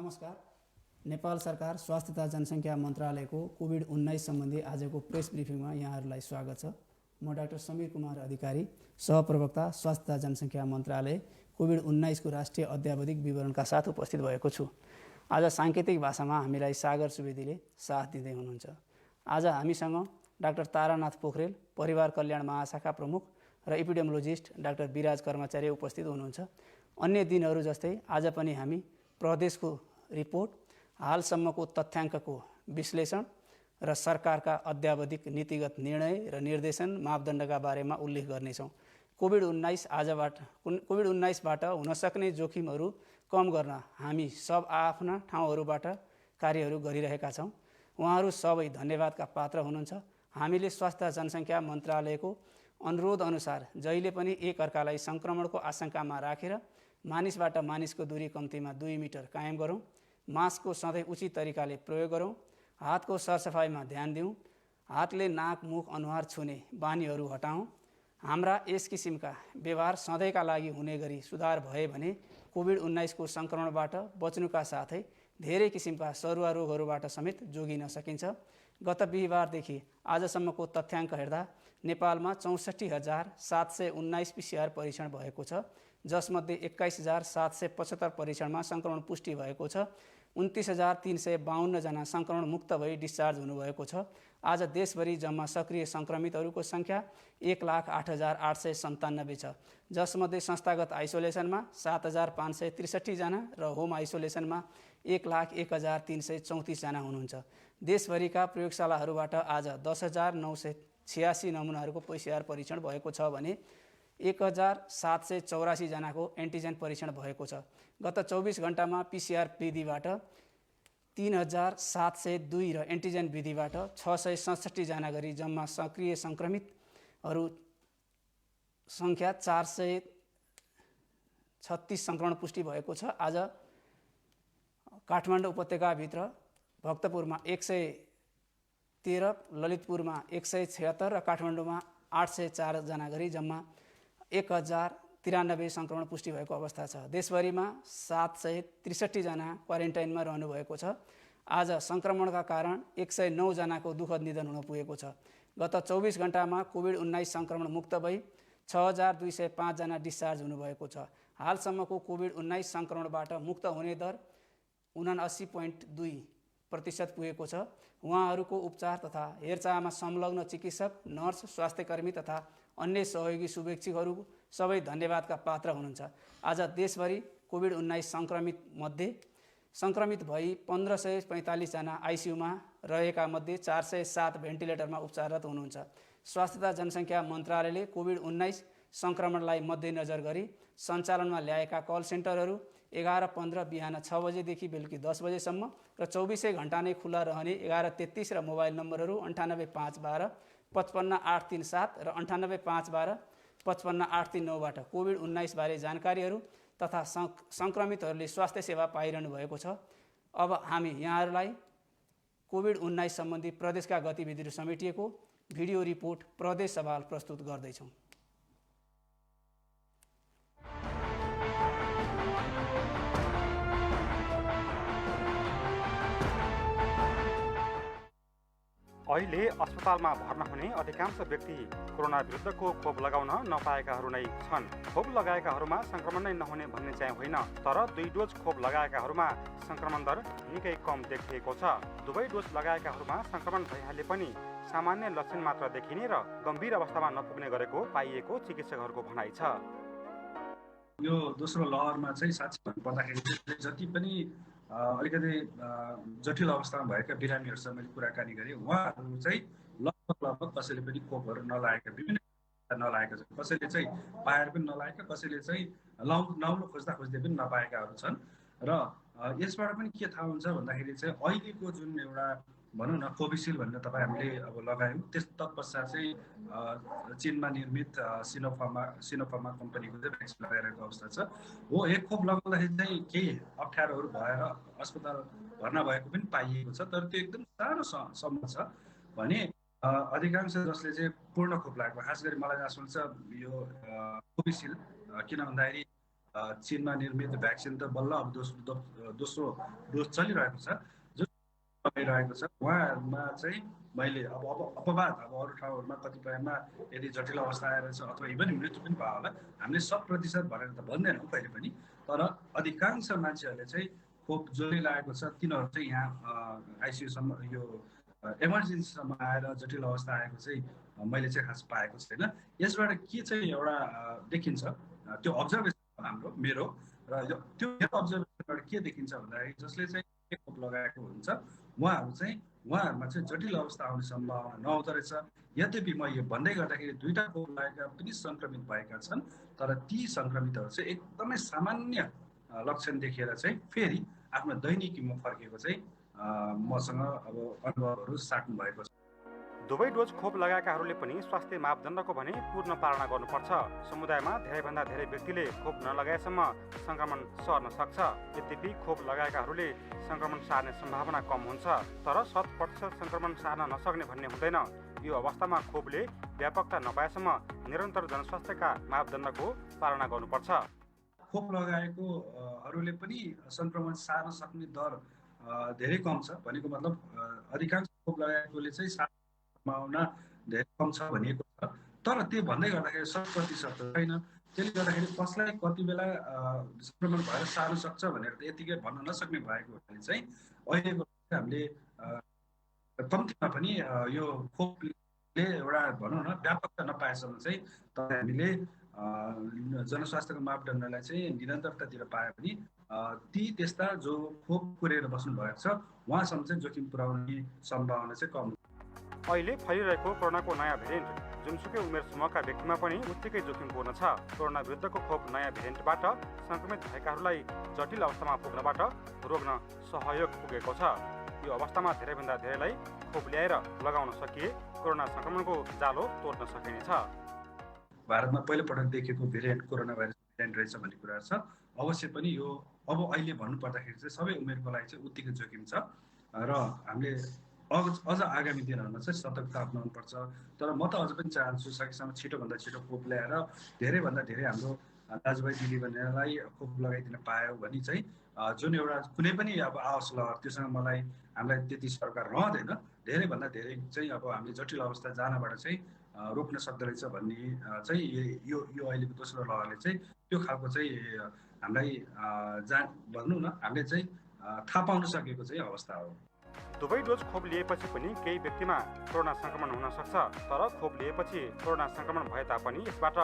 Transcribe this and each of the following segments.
नमस्कार। नेपाल सरकार स्वास्थ्य तथा जनसङ्ख्या मन्त्रालयको कोभिड-19 सम्बन्धी आजको प्रेस ब्रिफिङमा यहाँहरूलाई स्वागत छ। म डाक्टर समीर कुमार अधिकारी, सहप्रवक्ता स्वास्थ्य तथा जनसङ्ख्या मन्त्रालय कोभिड-19 को राष्ट्रिय अद्यावधिक विवरणका साथ उपस्थित भएको छु। आज साङ्केतिक भाषामा हामीलाई सागर सुवेदीले साथ दिँदै हुनुहुन्छ। आज हामीसँग डाक्टर तारानाथ पोखरेल, परिवार कल्याण महाशाखा प्रमुख र एपिडेमियोलोजिस्ट डाक्टर विराज कर्मचारी उपस्थित हुनुहुन्छ। अन्य दिनहरू जस्तै आज पनि हामी प्रदेशको रिपोर्ट, हालसम्मको तथ्याङ्कको विश्लेषण र सरकारका अद्यावधिक नीतिगत निर्णय र निर्देशन मापदण्डका बारेमा उल्लेख गर्नेछौँ। कोभिड-19बाट हुनसक्ने जोखिमहरू कम गर्न हामी सब आफ्ना ठाउँहरूबाट कार्यहरू गरिरहेका छौँ। उहाँहरू सबै धन्यवादका पात्र हुनुहुन्छ। हामीले स्वास्थ्य जनसङ्ख्या मन्त्रालयको अनुरोध अनुसार जहिले पनि एकअर्कालाई सङ्क्रमणको आशंकामा राखेर मानिसबाट मानिसको दूरी कम्तीमा 2 मिटर कायम गरौँ, मास्कको सधैँ उचित तरिकाले प्रयोग गरौँ, हातको सरसफाइमा ध्यान दिउँ, हातले नाक, मुख, अनुहार छुने बानीहरू हटाउँ। हाम्रा यस किसिमका व्यवहार सधैँका लागि हुने गरी सुधार भए भने कोभिड-19 को सङ्क्रमणबाट बच्नुका साथै धेरै किसिमका सरुवा रोगहरूबाट समेत जोगिन सकिन्छ। गत बिहिबारदेखि आजसम्मको तथ्याङ्क हेर्दा नेपालमा 64,719 PCR परीक्षण भएको छ, जसमध्ये 21,775 परीक्षणमा सङ्क्रमण पुष्टि भएको छ। 29,352 जना सङ्क्रमण मुक्त भई डिस्चार्ज हुनुभएको छ। आज देशभरि जम्मा सक्रिय सङ्क्रमितहरूको सङ्ख्या 1,08,897 छ, जसमध्ये संस्थागत आइसोलेसनमा 7,563 जना र होम आइसोलेसनमा 1,01,334 जना हुनुहुन्छ। देशभरिका प्रयोगशालाहरूबाट आज 10,986 नमुनाहरूको PCR परीक्षण भएको छ भने 1,784 जनाको एन्टिजेन परीक्षण भएको छ। गत 24 घण्टामा PCR विधिबाट 3,702 र एन्टिजेन विधिबाट 667 जना गरी जम्मा सक्रिय सङ्क्रमितहरू सङ्ख्या 436 सङ्क्रमण पुष्टि भएको छ। आज काठमाडौँ उपत्यकाभित्र भक्तपुरमा 113, ललितपुरमा 176 र काठमाडौँमा 804 जना गरी जम्मा 1,093 सङ्क्रमण पुष्टि भएको अवस्था छ। देशभरिमा 763 जना क्वारेन्टाइनमा रहनुभएको छ। आज सङ्क्रमणका कारण 109 जनाको दुःखद निधन हुन पुगेको छ। गत 24 घण्टामा कोभिड-19 सङ्क्रमण मुक्त भई 6,205 जना डिस्चार्ज हुनुभएको छ। हालसम्मको कोभिड-19 सङ्क्रमणबाट मुक्त हुने दर 79.2% पुगेको छ। उहाँहरूको उपचार तथा हेरचाहमा संलग्न चिकित्सक, नर्स, स्वास्थ्यकर्मी तथा अन्य सहयोगी शुभेच्छुकहरू सबै धन्यवादका पात्र हुनुहुन्छ। आज देशभरि कोभिड-19 सङ्क्रमित भई 1,545 जना आइसियुमा रहेका मध्ये 407 भेन्टिलेटरमा उपचाररत हुनुहुन्छ। स्वास्थ्य तथा जनसङ्ख्या मन्त्रालयले कोभिड-19 सङ्क्रमणलाई मध्यनजर गरी सञ्चालनमा ल्याएका कल सेन्टरहरू 11:15 बिहान 6 बजेदेखि बेलुकी 10 बजेसम्म र 24 घण्टा नै खुला रहने 11:33 र मोबाइल नम्बरहरू 98,512 55,837 र 98,512 55,839बाट कोभिड-19 बारे जानकारीहरू तथा सङ्क्रमितहरूले स्वास्थ्य सेवा पाइरहनु भएको छ। अब हामी यहाँहरूलाई कोभिड-19 सम्बन्धी प्रदेशका गतिविधिहरू समेटिएको भिडियो रिपोर्ट प्रदेश सवाल प्रस्तुत गर्दैछौँ। अहिले अस्पतालमा भर्ना हुने अधिकांश व्यक्ति कोरोना विरुद्धको खोप लगाउन नपाएकाहरू नै छन्। खोप लगाएकाहरूमा सङ्क्रमण नै नहुने भन्ने चाहिँ होइन, तर 2 डोज खोप लगाएकाहरूमा सङ्क्रमण दर निकै कम देखिएको छ। दुवै डोज लगाएकाहरूमा सङ्क्रमण भइहाले पनि सामान्य लक्षण मात्र देखिने र गम्भीर अवस्थामा नपुग्ने गरेको पाइएको चिकित्सकहरूको भनाइ छ। यो दोस्रो लहरमा चाहिँ साँच्चै भन्नुपर्दाखेरि जति पनि अलिकति जटिल अवस्थामा भएका बिरामीहरूसँग मैले कुराकानी गरेँ, उहाँहरू चाहिँ लगभग कसैले पनि खोपहरू नलागेका, विभिन्न नलागेका छन्। कसैले चाहिँ पाएर पनि नलागेका, कसैले चाहिँ लाउन खोज्दा पनि नपाएकाहरू छन्। र यसबाट पनि के थाहा हुन्छ भन्दाखेरि चाहिँ अहिलेको जुन एउटा भनौँ न कोभिसिल्ड भनेर हामीले अब लगायौँ, त्यस तत्पश्चात चाहिँ चीनमा निर्मित सिनोफार्मा कम्पनीको चाहिँ भ्याक्सिन लगाइरहेको अवस्था छ। हो, एक खोप लगाउँदाखेरि चाहिँ केही अप्ठ्यारोहरू भएर अस्पताल भर्ना भएको पनि पाइएको छ, तर त्यो एकदम सानो सम्म छ भने अधिकांश जसले चाहिँ पूर्ण खोप लागेको, खास गरी मलाई जहाँ सुन्छ यो कोभिसिल्ड, किन भन्दाखेरि चीनमा निर्मित भ्याक्सिन त बल्ल अब दोस्रो डोज चलिरहेको छ, जो भइरहेको छ। उहाँहरूमा चाहिँ मैले अब अपवाद अब अरू ठाउँहरूमा कतिपयमा यदि जटिल अवस्था आएर छ अथवा इभन मृत्यु पनि भयो होला, हामीले 100% भनेर त भन्दैनौँ कहिले पनि, तर अधिकांश मान्छेहरूले चाहिँ खोप जसले लागेको छ तिनीहरू चाहिँ यहाँ आइसियुसम्म यो इमर्जेन्सीसम्म आएर जटिल अवस्था आएको चाहिँ मैले चाहिँ खास पाएको छैन। यसबाट के चाहिँ एउटा देखिन्छ, त्यो अब्जर्भेसन हाम्रो मेरो र त्यो अब्जर्भेसनबाट के देखिन्छ भन्दाखेरि जसले चाहिँ खोप लगाएको हुन्छ उहाँहरूमा चाहिँ जटिल अवस्था आउने सम्भावना नहुँदो रहेछ। यद्यपि म यो भन्दै गर्दाखेरि 2टा खोप लागेका पनि सङ्क्रमित भएका छन्, तर ती सङ्क्रमितहरू चाहिँ एकदमै सामान्य लक्षण देखेर चाहिँ फेरि आफ्नो दैनिकीमा फर्केको चाहिँ मसँग अब अनुभवहरू साट्नु भएको छ। दुवै डोज खोप लगाएकाहरूले पनि स्वास्थ्य मापदण्डको भने पूर्ण पालना गर्नुपर्छ। समुदायमा धेरैभन्दा धेरै व्यक्तिले खोप नलगाएसम्म सङ्क्रमण सर्न सक्छ। यद्यपि खोप लगाएकाहरूले सङ्क्रमण सार्ने सम्भावना कम हुन्छ, तर 100% सङ्क्रमण सार्न नसक्ने भन्ने हुँदैन। यो अवस्थामा खोपले व्यापकता नपाएसम्म निरन्तर जनस्वास्थ्यका मापदण्डको पालना गर्नुपर्छ। खोप लगाएकोहरूले पनि सङ्क्रमण सार्न सक्ने दर धेरै कम छ भनेको मतलब अधिकांश खोप लगाएकोले चाहिँ सम्भावना धेरै कम छ भनिएको छ, तर त्यो भन्दै गर्दाखेरि 100% छैन। त्यसले गर्दाखेरि कसलाई कति बेला सङ्क्रमण भएर सार्न सक्छ भनेर त यतिकै भन्न नसक्ने भएको हुनाले चाहिँ अहिलेको हामीले कम्तीमा पनि यो खोपले एउटा भनौँ न व्यापकता नपाएसम्म चाहिँ हामीले जनस्वास्थ्यको मापदण्डलाई चाहिँ निरन्तरतातिर पाए पनि त्यस्ता जो खोप कुरेर बस्नु भएको छ उहाँसम्म चाहिँ जोखिम पुर्याउने सम्भावना चाहिँ कम। अहिले फैलिरहेको कोरोनाको नयाँ भेरिएन्ट जुनसुकै उमेर समूहका व्यक्तिमा पनि उत्तिकै जोखिमपूर्ण छ। कोरोना विरुद्धको खोप नयाँ भेरिएन्टबाट सङ्क्रमित भएकाहरूलाई जटिल अवस्थामा पुग्नबाट रोक्न सहयोग पुगेको छ। यो अवस्थामा धेरैभन्दा धेरैलाई खोप ल्याएर लगाउन सकिए कोरोना सङ्क्रमणको जालो तोड्न सकिनेछ। भारतमा पहिलोपटक देखेको भेरिएन्ट कोरोना भाइरस भेरिएन्ट रहेछ भन्ने कुरा छ। अवश्य पनि यो अब अहिले भन्नुपर्दाखेरि चाहिँ सबै उमेरको लागि चाहिँ उत्तिकै जोखिम छ र हामीले अझ आगामी दिनहरूमा चाहिँ सतर्कता अप्नाउनुपर्छ। तर म त अझ पनि चाहन्छु सकेसम्म छिटोभन्दा छिटो खोप ल्याएर धेरैभन्दा धेरै हाम्रो दाजुभाइ दिदीबहिनीहरूलाई खोप लगाइदिन पायो भने चाहिँ जुन एउटा कुनै पनि अब आओस् ल त्योसँग हामीलाई त्यति सरकार रहँदैन, धेरैभन्दा धेरै चाहिँ अब हामीले जटिल अवस्था जानबाट चाहिँ रोक्न सक्दो रहेछ भन्ने चाहिँ यो अहिलेको दोस्रो लहरले चाहिँ त्यो खालको चाहिँ हामीलाई भनौँ न हामीले चाहिँ थाहा पाउन सकेको चाहिँ अवस्था हो। दुवै डोज खोप लिएपछि पनि केही व्यक्तिमा कोरोना सङ्क्रमण हुन सक्छ, तर खोप लिएपछि कोरोना सङ्क्रमण भए तापनि यसबाट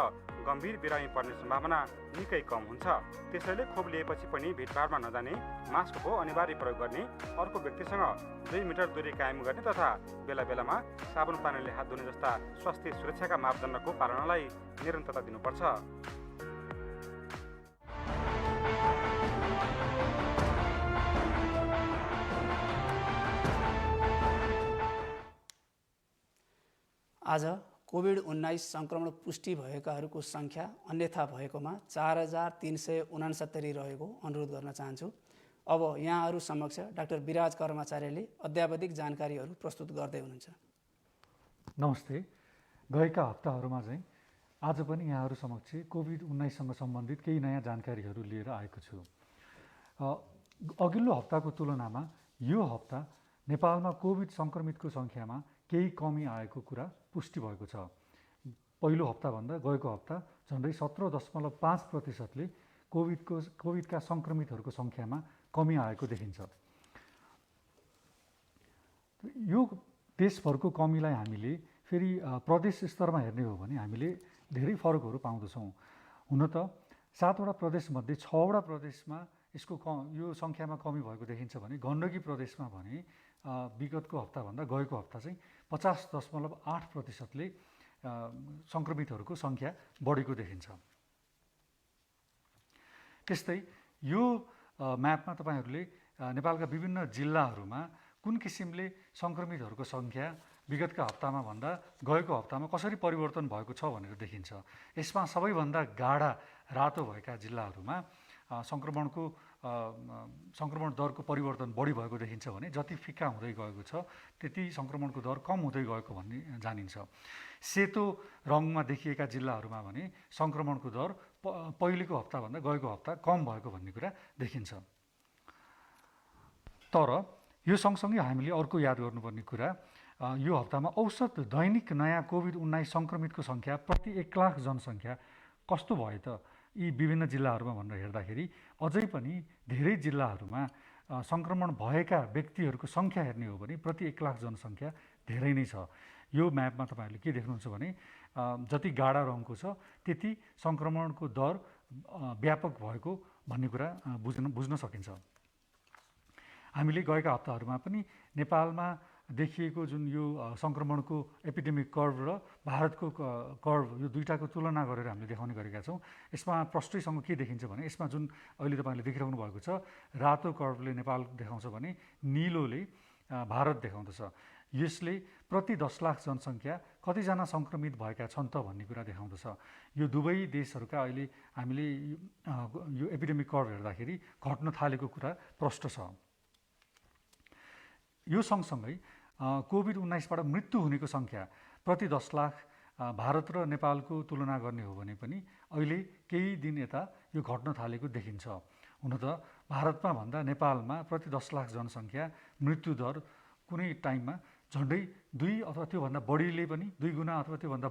गम्भीर बिरामी पर्ने सम्भावना निकै कम हुन्छ। त्यसैले खोप लिएपछि पनि भिडभाडमा नजाने, मास्कको अनिवार्य प्रयोग गर्ने, अर्को व्यक्तिसँग 2 मिटर दूरी कायम गर्ने तथा बेला बेलामा साबुन पानीले हात धुने जस्ता स्वास्थ्य सुरक्षाका मापदण्डको पालनालाई निरन्तरता दिनुपर्छ। आज कोभिड-19 सङ्क्रमण पुष्टि भएकाहरूको सङ्ख्या अन्यथा भएकोमा 4369 रहेको अनुरोध गर्न चाहन्छु। अब यहाँहरू समक्ष डाक्टर विराज कर्माचार्यले अध्यावधिक जानकारीहरू प्रस्तुत गर्दै हुनुहुन्छ। नमस्ते। गएका हप्ताहरूमा चाहिँ आज पनि यहाँहरू समक्ष कोभिड-19सँग सम्बन्धित केही नयाँ जानकारीहरू लिएर आएको छु। अघिल्लो हप्ताको तुलनामा यो हप्ता नेपालमा कोभिड सङ्क्रमितको सङ्ख्यामा केही कमी आएको कुरा पुष्टि भएको छ। पहिलो हप्ताभन्दा गएको हप्ता झन्डै 17.5%ले कोभिडका सङ्क्रमितहरूको सङ्ख्यामा कमी आएको देखिन्छ। यो देशभरको कमीलाई हामीले फेरि प्रदेश स्तरमा हेर्ने हो भने हामीले धेरै फरकहरू पाउँदछौँ। हुन त 7वटा प्रदेशमध्ये 6वटा प्रदेशमा यो सङ्ख्यामा कमी भएको देखिन्छ भने गण्डकी प्रदेशमा भने विगतको हप्ताभन्दा गएको हप्ता चाहिँ 50.8%ले सङ्क्रमितहरूको सङ्ख्या बढेको देखिन्छ। त्यस्तै यो म्यापमा तपाईँहरूले नेपालका विभिन्न जिल्लाहरूमा कुन किसिमले सङ्क्रमितहरूको सङ्ख्या विगतका हप्तामा भन्दा गएको हप्तामा कसरी परिवर्तन भएको छ भनेर देखिन्छ। यसमा सबैभन्दा गाढा रातो भएका जिल्लाहरूमा सङ्क्रमणको सङ्क्रमण दरको परिवर्तन बढी भएको देखिन्छ भने जति फिक्का हुँदै गएको छ त्यति सङ्क्रमणको दर कम हुँदै गएको भन्ने जानिन्छ। सेतो रङमा देखिएका जिल्लाहरूमा भने सङ्क्रमणको दर पहिलेको हप्ताभन्दा गएको हप्ता कम भएको भन्ने कुरा देखिन्छ। तर यो सँगसँगै हामीले अर्को याद गर्नुपर्ने कुरा यो हप्तामा औसत दैनिक नयाँ कोभिड-19 सङ्क्रमितको सङ्ख्या प्रति 1 लाख जनसङ्ख्या कस्तो भयो त यी विभिन्न जिल्लाहरूमा भनेर हेर्दाखेरि अझै पनि धेरै जिल्लाहरूमा सङ्क्रमण भएका व्यक्तिहरूको सङ्ख्या हेर्ने हो भने प्रति 1 लाख जनसङ्ख्या धेरै नै छ। यो म्यापमा तपाईँहरूले के देख्नुहुन्छ भने जति गाढा रङको छ त्यति सङ्क्रमणको दर व्यापक भएको भन्ने कुरा बुझ्न सकिन्छ। हामीले गएका हप्ताहरूमा पनि नेपालमा देखिएको जुन यो सङ्क्रमणको एपिडेमिक कर्भ र भारतको कर्भ यो दुईटाको तुलना गरेर हामीले देखाउने गरेका छौँ। यसमा प्रष्टैसँग के देखिन्छ भने यसमा जुन अहिले तपाईँले देखिरहनु भएको छ रातो कर्भले नेपाल देखाउँछ भने निलोले भारत देखाउँदछ। यसले प्रति 10 लाख जनसङ्ख्या कतिजना सङ्क्रमित भएका छन् त भन्ने कुरा देखाउँदछ। यो दुवै देशहरूका अहिले हामीले यो एपिडेमिक कर्भ हेर्दाखेरि घट्न थालेको कुरा प्रष्ट छ। यो सँगसँगै कोभिड-19बाट मृत्यु हुनेको सङ्ख्या प्रति 10 लाख भारत र नेपालको तुलना गर्ने हो भने पनि अहिले केही दिन यता यो घट्न थालेको देखिन्छ। हुन त भारतमा भन्दा नेपालमा प्रति 10 लाख जनसङ्ख्या मृत्यु दर कुनै टाइममा झन्डै 2 अथवा त्योभन्दा बढीले पनि 2 गुणा अथवा त्योभन्दा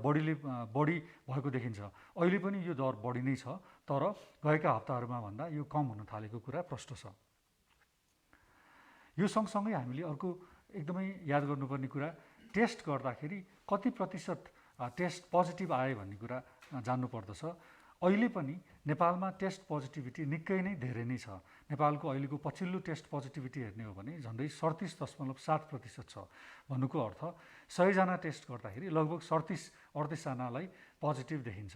बढी भएको देखिन्छ। अहिले पनि यो दर बढी नै छ, तर गएका हप्ताहरूमा भन्दा यो कम हुन थालेको कुरा प्रष्ट छ। यो सँगसँगै हामीले अर्को एकदमै याद गर्नुपर्ने कुरा टेस्ट गर्दाखेरि कति प्रतिशत टेस्ट पोजिटिभ आए भन्ने कुरा जान्नुपर्दछ। अहिले पनि नेपालमा टेस्ट पोजिटिभिटी निकै नै धेरै नै छ। नेपालको अहिलेको पछिल्लो टेस्ट पोजिटिभिटी हेर्ने हो भने झन्डै 37.7% छ। भन्नुको अर्थ 100 जना टेस्ट गर्दाखेरि लगभग 37-38 जनालाई पोजिटिभ देखिन्छ।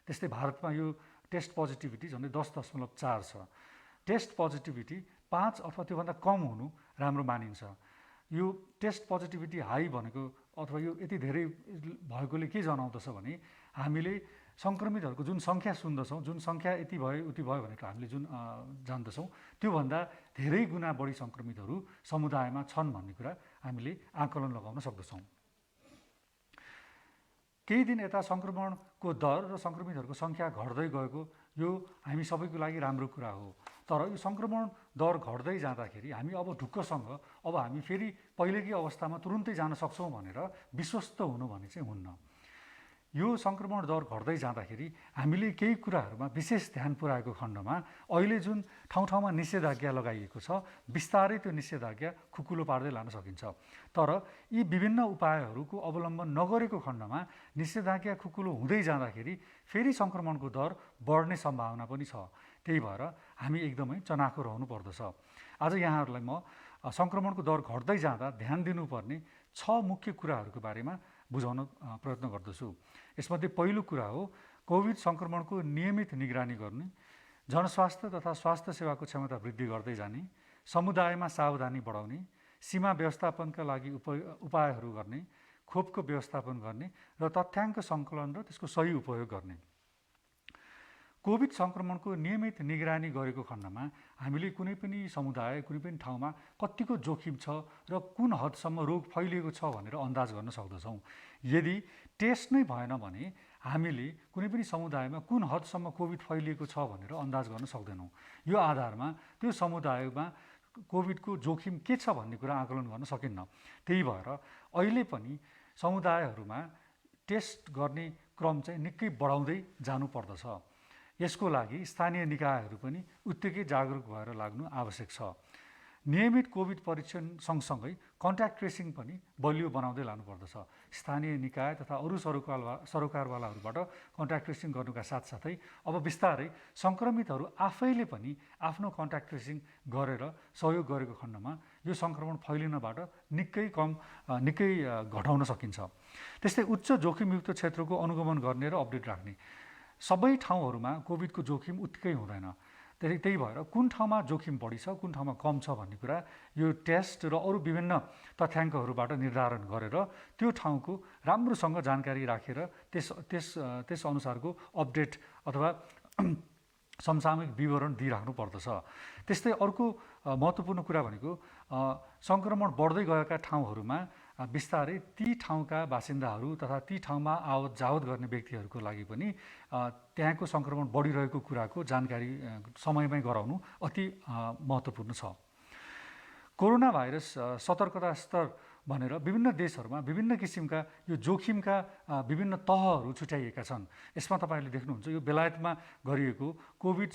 त्यस्तै भारतमा यो टेस्ट पोजिटिभिटी झन्डै 10.4 छ। टेस्ट पोजिटिभिटी 5 अथवा त्योभन्दा कम हुनु राम्रो मानिन्छ। यो टेस्ट पोजिटिभिटी हाई भनेको अथवा यो यति धेरै भएकोले के जनाउँदछ भने हामीले सङ्क्रमितहरूको जुन सङ्ख्या सुन्दछौँ, जुन सङ्ख्या यति भयो उति भयो भनेर हामीले जुन जान्दछौँ त्योभन्दा धेरै गुणा बढी सङ्क्रमितहरू समुदायमा छन् भन्ने कुरा हामीले आकलन लगाउन सक्दछौँ। केही दिन यता सङ्क्रमणको दर र सङ्क्रमितहरूको सङ्ख्या घट्दै गएको यो हामी सबैको लागि राम्रो कुरा हो। तर यो सङ्क्रमण दर घट्दै जाँदाखेरि हामी अब ढुक्कसँग अब हामी फेरि पहिलेकै अवस्थामा तुरुन्तै जान सक्छौँ भनेर विश्वस्त हुनु भने चाहिँ हुन्न। यो सङ्क्रमण दर घट्दै जाँदाखेरि हामीले केही कुराहरूमा विशेष ध्यान पुर्याएको खण्डमा अहिले जुन ठाउँ ठाउँमा निषेधाज्ञा लगाइएको छ बिस्तारै त्यो निषेधाज्ञा खुकुलो पार्दै लान सकिन्छ। तर यी विभिन्न उपायहरूको अवलम्बन नगरेको खण्डमा निषेधाज्ञा खुकुलो हुँदै जाँदाखेरि फेरि सङ्क्रमणको दर बढ्ने सम्भावना पनि छ। त्यही भएर हामी एकदमै चनाखो रहनु पर्दछ। आज यहाँहरूलाई म सङ्क्रमणको दर घट्दै जाँदा ध्यान दिनुपर्ने 6 मुख्य कुराहरूको बारेमा बुझाउन प्रयत्न गर्दछु। यसमध्ये पहिलो कुरा हो कोभिड सङ्क्रमणको नियमित निगरानी गर्ने, जनस्वास्थ्य तथा स्वास्थ्य सेवाको क्षमता वृद्धि गर्दै जाने, समुदायमा सावधानी बढाउने, सीमा व्यवस्थापनका लागि उपायहरू गर्ने, खोपको व्यवस्थापन गर्ने र तथ्याङ्क सङ्कलन र त्यसको सही उपयोग गर्ने। कोभिड सङ्क्रमणको नियमित निगरानी गरेको खण्डमा हामीले कुनै पनि समुदाय कुनै पनि ठाउँमा कतिको जोखिम छ र कुन हदसम्म रोग फैलिएको छ भनेर अन्दाज गर्न सक्दछौँ। यदि टेस्ट नै भएन भने हामीले कुनै पनि समुदायमा कुन हदसम्म कोभिड फैलिएको छ भनेर अन्दाज गर्न सक्दैनौँ। यो आधारमा त्यो समुदायमा कोभिडको जोखिम के छ भन्ने कुरा आकलन गर्न सकिन्न। त्यही भएर अहिले पनि समुदायहरूमा टेस्ट गर्ने क्रम चाहिँ निकै बढाउँदै जानुपर्दछ। यसको लागि स्थानीय निकायहरू पनि उत्तिकै जागरुक भएर लाग्नु आवश्यक छ। नियमित कोभिड परीक्षण सँगसँगै कन्ट्याक्ट ट्रेसिङ पनि बलियो बनाउँदै लानुपर्दछ। स्थानीय निकाय तथा अरू सरोकारवालाहरूबाट कन्ट्याक्ट ट्रेसिङ गर्नुका साथसाथै अब बिस्तारै सङ्क्रमितहरू आफैले पनि आफ्नो कन्ट्याक्ट ट्रेसिङ गरेर सहयोग गरेको खण्डमा यो सङ्क्रमण फैलिनबाट निकै घटाउन सकिन्छ। त्यस्तै उच्च जोखिमयुक्त क्षेत्रको अनुगमन गर्ने र अपडेट राख्ने। सबै ठाउँहरूमा कोभिडको जोखिम उत्तिकै हुँदैन। त्यही भएर कुन ठाउँमा जोखिम बढी छ कुन ठाउँमा कम छ भन्ने कुरा यो टेस्ट र अरू विभिन्न तथ्याङ्कहरूबाट निर्धारण गरेर त्यो ठाउँको राम्रोसँग जानकारी राखेर त्यस अनुसारको अपडेट अथवा समसामयिक विवरण दिइराख्नु पर्दछ। त्यस्तै अर्को महत्त्वपूर्ण कुरा भनेको सङ्क्रमण बढ्दै गएका ठाउँहरूमा बिस्तारै ती ठाउँका बासिन्दाहरू तथा ती ठाउँमा आवत जावत गर्ने व्यक्तिहरूको लागि पनि त्यहाँको सङ्क्रमण बढिरहेको कुराको जानकारी समयमै गराउनु अति महत्त्वपूर्ण छ। कोरोना भाइरस सतर्कता स्तर भनेर विभिन्न देशहरूमा विभिन्न किसिमका यो जोखिमका विभिन्न तहहरू छुट्याइएका छन्। यसमा तपाईँहरूले देख्नुहुन्छ यो बेलायतमा गरिएको कोभिड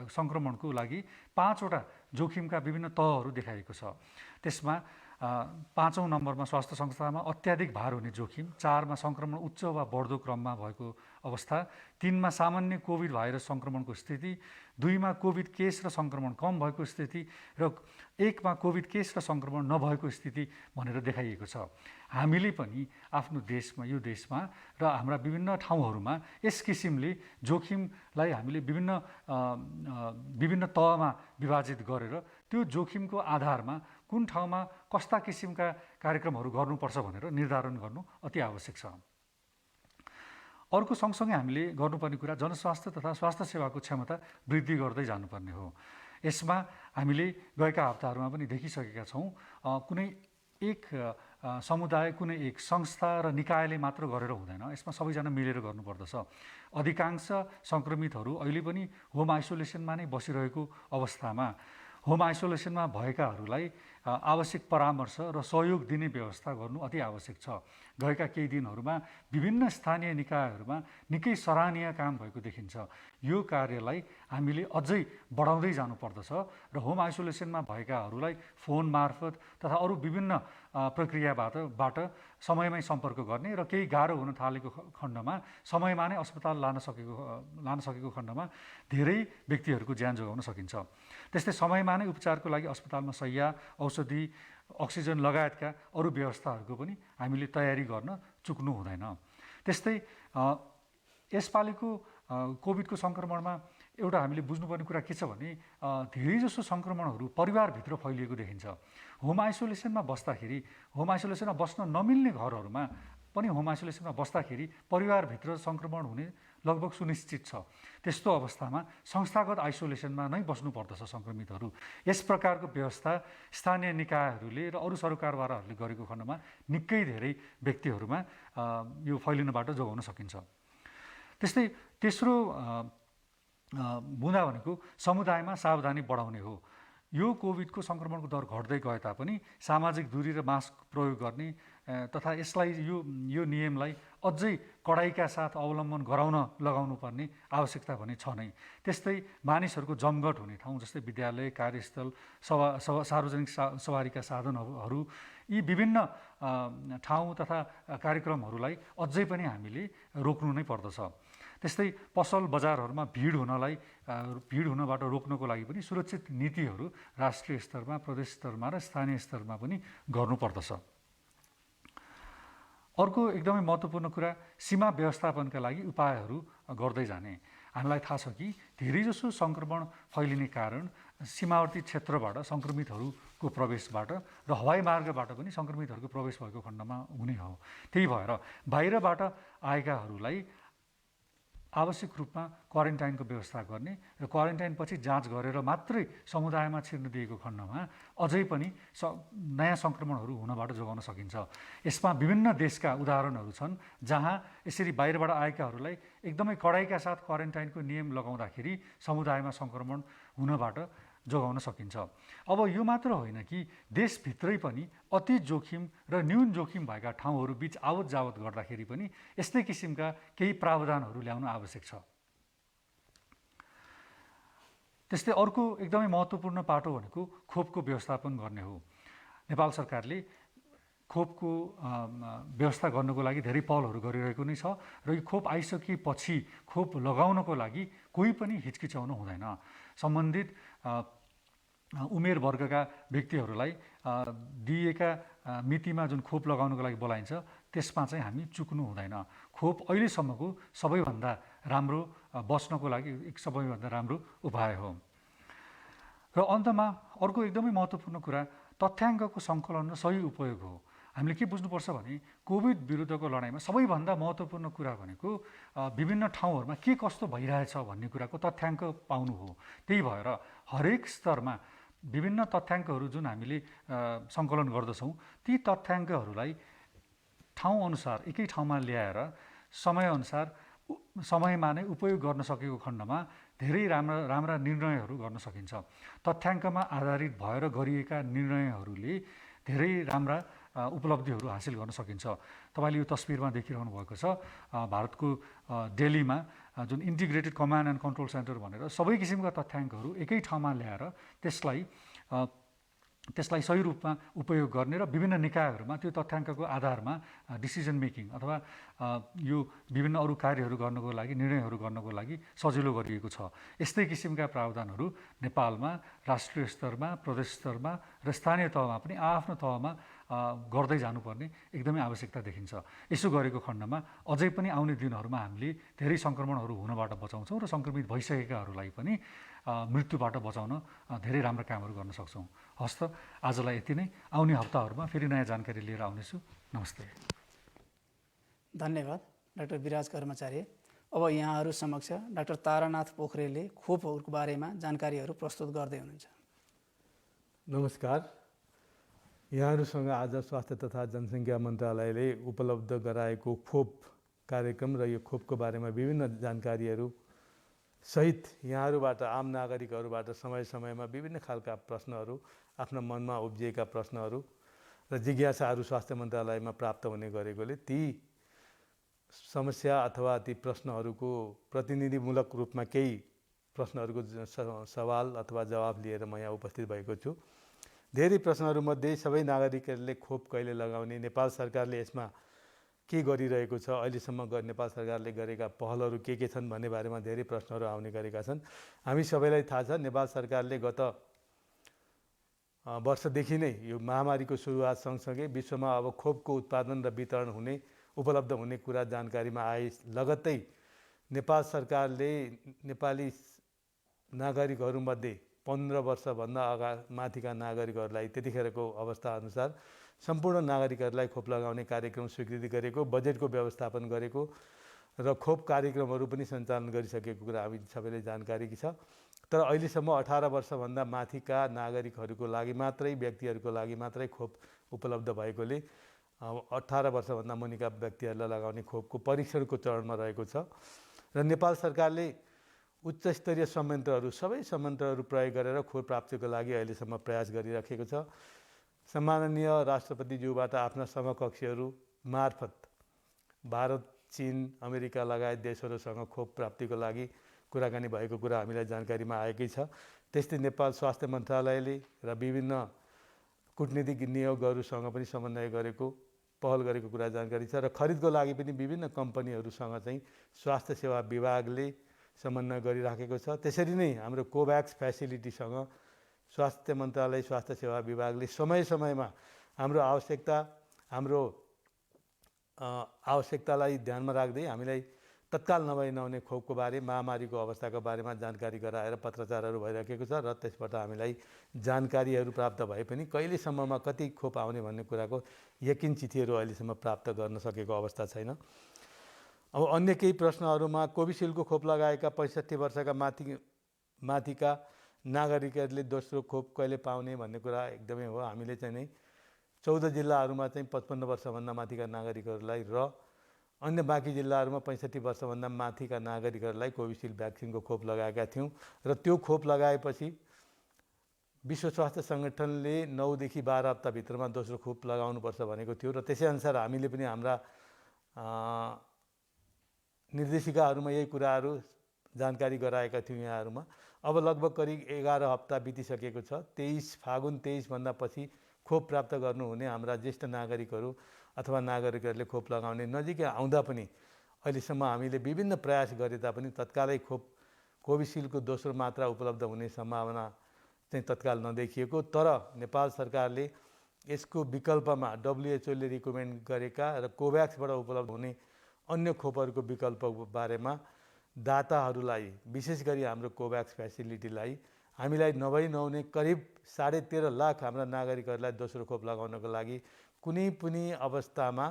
सङ्क्रमणको लागि 5वटा जोखिमका विभिन्न तहहरू देखाइएको छ। त्यसमा 5औं नम्बरमा स्वास्थ्य संस्थामा अत्याधिक भार हुने जोखिम, 4मा सङ्क्रमण उच्च वा बढ्दो क्रममा भएको अवस्था, 3मा सामान्य कोभिड भाइरस सङ्क्रमणको स्थिति, 2मा कोभिड केस र सङ्क्रमण कम भएको स्थिति र 1मा कोभिड केस र सङ्क्रमण नभएको स्थिति भनेर देखाइएको छ। हामीले पनि आफ्नो देशमा यो देशमा र हाम्रा विभिन्न ठाउँहरूमा यस किसिमले जोखिमलाई हामीले विभिन्न तहमा विभाजित गरेर त्यो जोखिमको आधारमा कुन ठाउँमा कस्ता किसिमका कार्यक्रमहरू गर्नुपर्छ भनेर निर्धारण गर्नु अति आवश्यक छ। अर्को सँगसँगै हामीले गर्नुपर्ने कुरा जनस्वास्थ्य तथा स्वास्थ्य सेवाको क्षमता वृद्धि गर्दै जानुपर्ने हो। यसमा हामीले गएका हप्ताहरूमा पनि देखिसकेका छौँ कुनै एक समुदाय कुनै एक संस्था र निकायले मात्र गरेर हुँदैन, यसमा सबैजना मिलेर गर्नुपर्दछ। अधिकांश सङ्क्रमितहरू अहिले पनि होम आइसोलेसनमा नै बसिरहेको अवस्थामा होम आइसोलेसनमा भएकाहरूलाई आवश्यक परामर्श र सहयोग दिने व्यवस्था गर्नु अति आवश्यक छ। गएका केही दिनहरूमा विभिन्न स्थानीय निकायहरूमा निकै सराहनीय काम भएको देखिन्छ। यो कार्यलाई हामीले अझै बढाउँदै जानुपर्दछ र होम आइसोलेसनमा भएकाहरूलाई फोन मार्फत तथा अरू विभिन्न प्रक्रियाबाट समयमै सम्पर्क गर्ने र केही गाह्रो हुन थालेको खण्डमा समयमा नै अस्पताल लान सकेको खण्डमा धेरै व्यक्तिहरूको ज्यान जोगाउन सकिन्छ। त्यस्तै समयमा नै उपचारको लागि अस्पतालमा शय्या, औषधि, अक्सिजन लगायतका अरू व्यवस्थाहरूको पनि हामीले तयारी गर्न चुक्नु हुँदैन। त्यस्तै यसपालिको कोभिडको सङ्क्रमणमा एउटा हामीले बुझ्नुपर्ने कुरा के छ भने धेरैजसो सङ्क्रमणहरू परिवारभित्र फैलिएको देखिन्छ। होम आइसोलेसनमा बस्न नमिल्ने घरहरूमा पनि होम आइसोलेसनमा बस्दाखेरि परिवारभित्र सङ्क्रमण हुने लगभग सुनिश्चित छ। त्यस्तो अवस्थामा संस्थागत आइसोलेसनमा नै बस्नुपर्दछ सङ्क्रमितहरू। यस प्रकारको व्यवस्था स्थानीय निकायहरूले र अरू सरकारवालाहरूले गरेको खण्डमा निकै धेरै व्यक्तिहरूमा यो फैलिनबाट जोगाउन सकिन्छ। त्यस्तै तेस्रो बुँदा भनेको समुदायमा सावधानी बढाउने हो। यो कोभिडको सङ्क्रमणको दर घट्दै गए तापनि सामाजिक दूरी र मास्क प्रयोग गर्ने तथा यसलाई यो नियमलाई अझै कडाइका साथ अवलम्बन लगाउनु पर्ने आवश्यकता भने छ नै। त्यस्तै मानिसहरूको जमघट हुने ठाउँ जस्तै विद्यालय, कार्यस्थल, सार्वजनिक सवारीका साधनहरू यी विभिन्न ठाउँ तथा कार्यक्रमहरूलाई अझै पनि हामीले रोक्नु नै पर्दछ। त्यस्तै पसल बजारहरूमा भिड हुनबाट रोक्नको लागि पनि सुरक्षित नीतिहरू राष्ट्रिय स्तरमा, प्रदेश स्तरमा र स्थानीय स्तरमा पनि गर्नुपर्दछ। अर्को एकदमै महत्त्वपूर्ण कुरा सीमा व्यवस्थापनका लागि उपायहरू गर्दै जाने। हामीलाई थाहा छ कि धेरैजसो सङ्क्रमण फैलिने कारण सीमावर्ती क्षेत्रबाट सङ्क्रमितहरूको प्रवेशबाट र हवाई मार्गबाट पनि सङ्क्रमितहरूको प्रवेश भएको खण्डमा हुने हो। त्यही भएर बाहिरबाट आएकाहरूलाई आवश्यक रूपमा क्वारेन्टाइनको व्यवस्था गर्ने र क्वारेन्टाइनपछि जाँच गरेर मात्रै समुदायमा छिर्न दिएको खण्डमा अझै पनि नयाँ सङ्क्रमणहरू हुनबाट जोगाउन सकिन्छ। यसमा विभिन्न देशका उदाहरणहरू छन् जहाँ यसरी बाहिरबाट आएकाहरूलाई एकदमै कडाइका साथ क्वारेन्टाइनको नियम लगाउँदाखेरि समुदायमा सङ्क्रमण हुनबाट जोगाउन सकिन्छ। अब यो मात्र होइन कि देशभित्रै पनि अति जोखिम र न्यून जोखिम भएका ठाउँहरू बिच आवत जावत गर्दाखेरि पनि यस्तै किसिमका केही प्रावधानहरू ल्याउन आवश्यक छ। त्यस्तै अर्को एकदमै महत्त्वपूर्ण पाटो भनेको खोपको व्यवस्थापन गर्ने हो। नेपाल सरकारले खोपको व्यवस्था गर्नको लागि धेरै पहलहरू गरिरहेको नै छ र यो खोप आइसकेपछि खोप लगाउनको लागि कोही पनि हिचकिचाउनु हुँदैन। सम्बन्धित उमेर वर्गका व्यक्तिहरूलाई दिएका मितिमा जुन खोप लगाउनको लागि बोलाइन्छ त्यसमा चाहिँ हामी चुक्नु हुँदैन। खोप अहिलेसम्मको सबैभन्दा राम्रो बच्नको लागि एक सबैभन्दा राम्रो उपाय हो। र अन्तमा अर्को एकदमै महत्त्वपूर्ण कुरा तथ्याङ्कको सङ्कलन र सही उपयोग हो। हामीले के बुझ्नुपर्छ भने कोभिड विरुद्धको लडाइँमा सबैभन्दा महत्त्वपूर्ण कुरा भनेको विभिन्न ठाउँहरूमा के कस्तो भइरहेछ भन्ने कुराको तथ्याङ्क पाउनु हो। त्यही भएर हरेक स्तरमा विभिन्न तथ्याङ्कहरू जुन हामीले सङ्कलन गर्दछौँ ती तथ्याङ्कहरूलाई ठाउँअनुसार एकै ठाउँमा ल्याएर समयअनुसार समयमा नै उपयोग गर्न सकेको खण्डमा धेरै राम्रा निर्णयहरू गर्न सकिन्छ। तथ्याङ्कमा आधारित भएर गरिएका निर्णयहरूले धेरै राम्रा उपलब्धिहरू हासिल गर्न सकिन्छ। तपाईँले यो तस्बिरमा देखिरहनु भएको छ भारतको दिल्लीमा जुन integrated command and control centre भनेर सबै किसिमका तथ्याङ्कहरू एकै ठाउँमा ल्याएर त्यसलाई सही रूपमा उपयोग गर्ने र विभिन्न निकायहरूमा त्यो तथ्याङ्कको आधारमा डिसिजन मेकिङ अथवा यो विभिन्न अरू कार्यहरू गर्नको लागि निर्णयहरू गर्नको लागि सजिलो गरिएको छ। यस्तै किसिमका प्रावधानहरू नेपालमा राष्ट्रिय स्तरमा प्रदेश स्तरमा र स्थानीय तहमा पनि आफ्नो तहमा गर्दै जानुपर्ने एकदमै आवश्यकता देखिन्छ। यसो गरेको खण्डमा अझै पनि आउने दिनहरूमा हामीले धेरै सङ्क्रमणहरू हुनबाट बचाउँछौँ र सङ्क्रमित भइसकेकाहरूलाई पनि मृत्युबाट बचाउन धेरै राम्रो कामहरू गर्न सक्छौँ। हस्त आजलाई यति नै। आउने हप्ताहरूमा फेरि नयाँ जानकारी लिएर आउनेछु। नमस्ते। धन्यवाद डाक्टर विराज कर्मचारी। अब यहाँहरू समक्ष डाक्टर तारानाथ पोखरेलले खोपहरूको बारेमा जानकारीहरू प्रस्तुत गर्दै हुनुहुन्छ। नमस्कार। यहाँहरूसँग आज स्वास्थ्य तथा जनसङ्ख्या मन्त्रालयले उपलब्ध गराएको खोप कार्यक्रम र यो खोपको बारेमा विभिन्न जानकारीहरू सहित यहाँहरूबाट आम नागरिकहरूबाट समय समयमा विभिन्न खालका प्रश्नहरू आफ्ना मनमा उब्जिएका प्रश्नहरू र जिज्ञासाहरू स्वास्थ्य मन्त्रालयमा प्राप्त हुने गरेकोले ती समस्या अथवा ती प्रश्नहरूको प्रतिनिधिमूलक रूपमा केही प्रश्नहरूको सवाल अथवा जवाब लिएर म यहाँ उपस्थित भएको छु। धेरै प्रश्नहरूमध्ये सबै नागरिकहरूले खोप कहिले लगाउने, नेपाल सरकारले यसमा के गरिरहेको छ, अहिलेसम्म नेपाल सरकारले गरेका पहलहरू के छन् भन्ने बारेमा धेरै प्रश्नहरू आउने गरेका छन्। हामी सबैलाई थाहा छ नेपाल सरकारले गत वर्षदेखि नै यो महामारीको सुरुवात सँगसँगै विश्वमा अब खोपको उत्पादन र वितरण हुने उपलब्ध हुने कुरा जानकारीमा आए लगत्तै नेपाल सरकारले नेपाली नागरिकहरूमध्ये 15 वर्षभन्दा माथिका नागरिकहरूलाई त्यतिखेरको अवस्था अनुसार सम्पूर्ण नागरिकहरूलाई खोप लगाउने कार्यक्रम स्वीकृति गरेको, बजेटको व्यवस्थापन गरेको र खोप कार्यक्रमहरू पनि सञ्चालन गरिसकेको कुरा हामी सबैलाई जानकारी छ। तर अहिलेसम्म 18 वर्षभन्दा माथिका नागरिकहरूको लागि मात्रै, व्यक्तिहरूको लागि मात्रै खोप उपलब्ध भएकोले 18 वर्षभन्दा मुनिका व्यक्तिहरूलाई लगाउने खोपको परीक्षणको चरणमा रहेको छ र नेपाल सरकारले उच्च स्तरीय संयन्त्रहरू सबै संयन्त्रहरू प्रयोग गरेर खोप प्राप्तिको लागि अहिलेसम्म प्रयास गरिराखेको छ। सम्माननीय राष्ट्रपतिज्यूबाट आफ्ना समकक्षीहरू मार्फत भारत, चीन, अमेरिका लगायत देशहरूसँग खोप प्राप्तिको लागि कुराकानी भएको कुरा हामीलाई जानकारीमा आएकै छ। त्यस्तै नेपाल स्वास्थ्य मन्त्रालयले र विभिन्न कूटनीतिक नियोगहरूसँग पनि समन्वय गरेको, पहल गरेको कुरा जानकारी छ र खरिदको लागि पनि विभिन्न कम्पनीहरूसँग चाहिँ स्वास्थ्य सेवा विभागले समन्वय गरिराखेको छ। त्यसरी नै हाम्रो कोभ्याक्स फेसिलिटीसँग स्वास्थ्य मन्त्रालय, स्वास्थ्य सेवा विभागले समय समयमा हाम्रो आवश्यकतालाई ध्यानमा राख्दै हामीलाई तत्काल नभई नहुने खोपको बारे, महामारीको अवस्थाको बारेमा जानकारी गराएर पत्रचारहरू भइराखेको छ र त्यसबाट हामीलाई जानकारीहरू प्राप्त भए पनि कहिलेसम्ममा कति खोप आउने भन्ने कुराको यकिन चिठीहरू अहिलेसम्म प्राप्त गर्न सकेको अवस्था छैन। अब अन्य केही प्रश्नहरूमा कोभिसिल्डको खोप लगाएका 65 वर्षका माथिका नागरिकहरूले दोस्रो खोप कहिले पाउने भन्ने कुरा एकदमै हो। हामीले चाहिँ नै 14 जिल्लाहरूमा चाहिँ 55 वर्षभन्दा माथिका नागरिकहरूलाई र अन्य बाँकी जिल्लाहरूमा 65 वर्षभन्दा माथिका नागरिकहरूलाई कोभिसिल्ड भ्याक्सिनको खोप लगाएका थियौँ र त्यो खोप लगाएपछि विश्व स्वास्थ्य सङ्गठनले 9 देखि 12 हप्ताभित्रमा दोस्रो खोप लगाउनुपर्छ भनेको थियो र त्यसै अनुसार हामीले पनि हाम्रा निर्देशिकाहरूमा यही कुराहरू जानकारी गराएका थियौँ यहाँहरूमा। अब लगभग करिब 11 हप्ता बितिसकेको छ। 23 फागुन 23 भन्दा पछि खोप प्राप्त गर्नुहुने हाम्रा ज्येष्ठ नागरिकहरू अथवा नागरिकहरूले खोप लगाउने नजिकै आउँदा पनि अहिलेसम्म हामीले विभिन्न प्रयास गरे तापनि तत्कालै कोभिसिल्डको दोस्रो मात्रा उपलब्ध हुने सम्भावना चाहिँ तत्काल नदेखिएको। तर नेपाल सरकारले यसको विकल्पमा WHO ले रिकमेन्ड गरेका र कोभ्याक्सबाट उपलब्ध हुने अन्य खोपहरूको विकल्पको बारेमा दाताहरूलाई, विशेष गरी हाम्रो कोभ्याक्स फेसिलिटीलाई हामीलाई नभई नहुने करिब 13.5 लाख हाम्रा नागरिकहरूलाई दोस्रो खोप लगाउनको लागि कुनै पनि अवस्थामा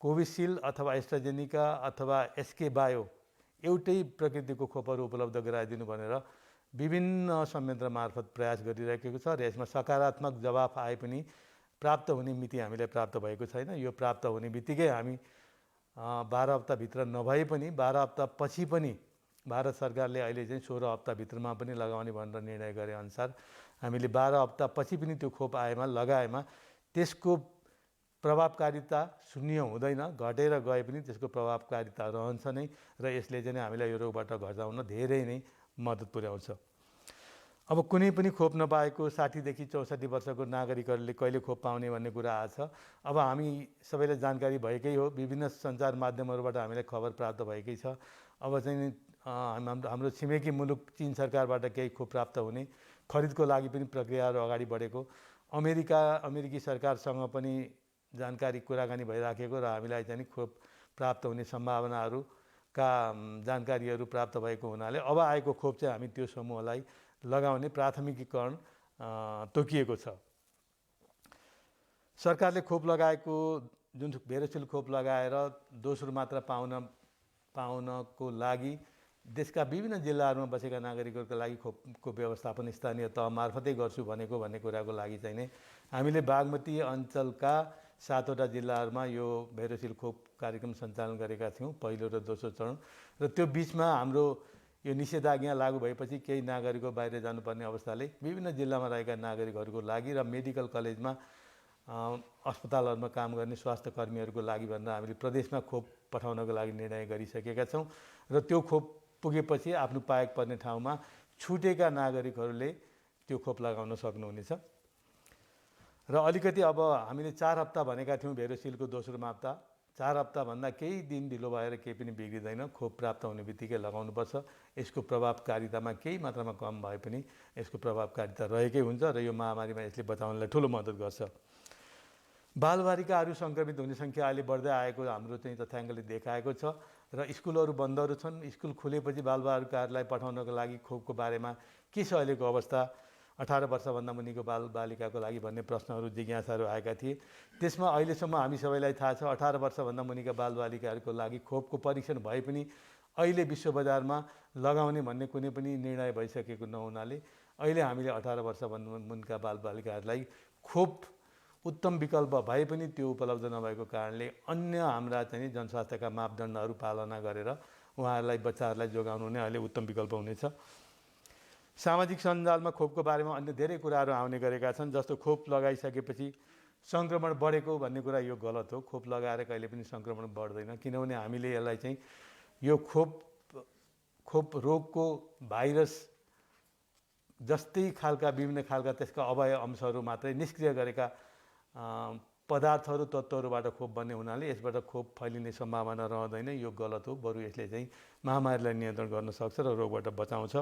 कोभिसिल्ड अथवा एस्ट्राजेनिका अथवा एसके बायो एउटै प्रकृतिको खोपहरू उपलब्ध गराइदिनु भनेर विभिन्न संयन्त्र मार्फत प्रयास गरिरहेको छ र यसमा सकारात्मक जवाफ आए पनि प्राप्त हुने मिति हामीलाई प्राप्त भएको छैन। यो प्राप्त हुने बित्तिकै हामी 12 हप्ताभित्र नभए पनि 12 हप्ता पछि पनि भारत सरकारले अहिले चाहिँ 16 हप्ताभित्रमा पनि लगाउने भनेर निर्णय गरे अनुसार हामीले 12 हप्ता पछि पनि त्यो खोप लगाएमा त्यसको प्रभावकारिता शून्य हुँदैन, घटेर गए पनि त्यसको प्रभावकारिता रहन्छ नै र यसले चाहिँ हामीलाई यो रोगबाट घटाउन धेरै नै मद्दत पुर्याउँछ। अब कुनै पनि खोप नपाएको 60 देखि 64 वर्षको नागरिकहरूले कहिले खोप पाउने भन्ने कुरा आएको छ। अब हामी सबैलाई जानकारी भएकै हो, विभिन्न सञ्चार माध्यमहरूबाट हामीलाई खबर प्राप्त भएकै छ। अब चाहिँ हाम्रो छिमेकी मुलुक चीन सरकारबाट केही खोप प्राप्त हुने, खरिदको लागि पनि प्रक्रियाहरू अगाडि बढेको, अमेरिकी सरकारसँग पनि जानकारी कुराकानी भइराखेको र हामीलाई चाहिँ खोप प्राप्त हुने सम्भावनाहरूका जानकारीहरू प्राप्त भएको हुनाले अब आएको खोप चाहिँ हामी त्यो समूहलाई लगाउने प्राथमिकीकरण तोकिएको छ। सरकारले खोप लगाएको जुन भेरोसिल खोप लगाएर दोस्रो मात्रा पाउनको लागि देशका विभिन्न जिल्लाहरूमा बसेका नागरिकहरूका लागि खोपको व्यवस्थापन स्थानीय तह मार्फतै गर्छु भन्ने कुराको लागि चाहिँ नै हामीले बागमती अञ्चलका 7वटा जिल्लाहरूमा यो भेरोसिल खोप कार्यक्रम सञ्चालन गरेका थियौँ, पहिलो र दोस्रो चरण। र त्यो बिचमा हाम्रो यो निषेधाज्ञा लागू भएपछि केही नागरिकको बाहिर जानुपर्ने अवस्थाले विभिन्न जिल्लामा रहेका नागरिकहरूको लागि र मेडिकल कलेजमा अस्पतालहरूमा काम गर्ने स्वास्थ्य कर्मीहरूको लागि भनेर हामीले प्रदेशमा खोप पठाउनको लागि निर्णय गरिसकेका छौँ र त्यो खोप पुगेपछि आफ्नो पाएक पर्ने ठाउँमा छुटेका नागरिकहरूले त्यो खोप लगाउन सक्नुहुनेछ। र अलिकति अब हामीले 4 हप्ता भनेका थियौँ भेरोसिलको दोस्रो मात्रा, 4 हप्ताभन्दा केही दिन ढिलो भएर केही पनि बिग्रिँदैन, खोप प्राप्त हुने बित्तिकै लगाउनुपर्छ। यसको प्रभावकारितामा केही मात्रामा कम भए पनि यसको प्रभावकारिता रहेकै हुन्छ र यो महामारीमा यसले बचाउनलाई ठुलो मद्दत गर्छ। बालबालिकाहरू सङ्क्रमित हुने सङ्ख्या अहिले बढ्दै आएको हाम्रो चाहिँ तथ्याङ्कले देखाएको छ र स्कुलहरू बन्दहरू छन्। स्कुल खुलेपछि बालबालिकाहरूलाई पठाउनको लागि खोपको बारेमा के छ अहिलेको अवस्था, 18 वर्षभन्दा मुनिको बालबालिकाको लागि भन्ने प्रश्नहरू जिज्ञासाहरू आएका थिए। त्यसमा अहिलेसम्म हामी सबैलाई थाहा छ 18 वर्षभन्दा मुनिका बालबालिकाहरूको लागि खोपको परीक्षण भए पनि अहिले विश्व बजारमा लगाउने भन्ने कुनै पनि निर्णय भइसकेको नहुनाले अहिले हामीले 18 वर्षभन्दा मुनिका बालबालिकाहरूलाई खोप उत्तम विकल्प भए पनि त्यो उपलब्ध नभएको कारणले अन्य हाम्रा चाहिँ जनस्वास्थ्यका मापदण्डहरू पालना गरेर उहाँहरूलाई बच्चाहरूलाई जोगाउनु नै अहिले उत्तम विकल्प हुनेछ। सामाजिक सञ्जालमा खोपको बारेमा अन्य धेरै कुराहरू आउने गरेका छन्, जस्तो खोप लगाइसकेपछि सङ्क्रमण बढेको भन्ने कुरा यो गलत हो। खोप लगाएर कहिले पनि सङ्क्रमण बढ्दैन, किनभने हामीले यसलाई चाहिँ यो खोप रोगको भाइरस जस्तै खालका विभिन्न खालका त्यसका अवयव अंशहरू मात्रै निष्क्रिय गरेका पदार्थहरू तत्त्वहरूबाट खोप बन्ने हुनाले यसबाट खोप फैलिने सम्भावना रहँदैन। यो गलत हो, बरु यसले चाहिँ महामारीलाई नियन्त्रण गर्न सक्छ र रोगबाट बचाउँछ।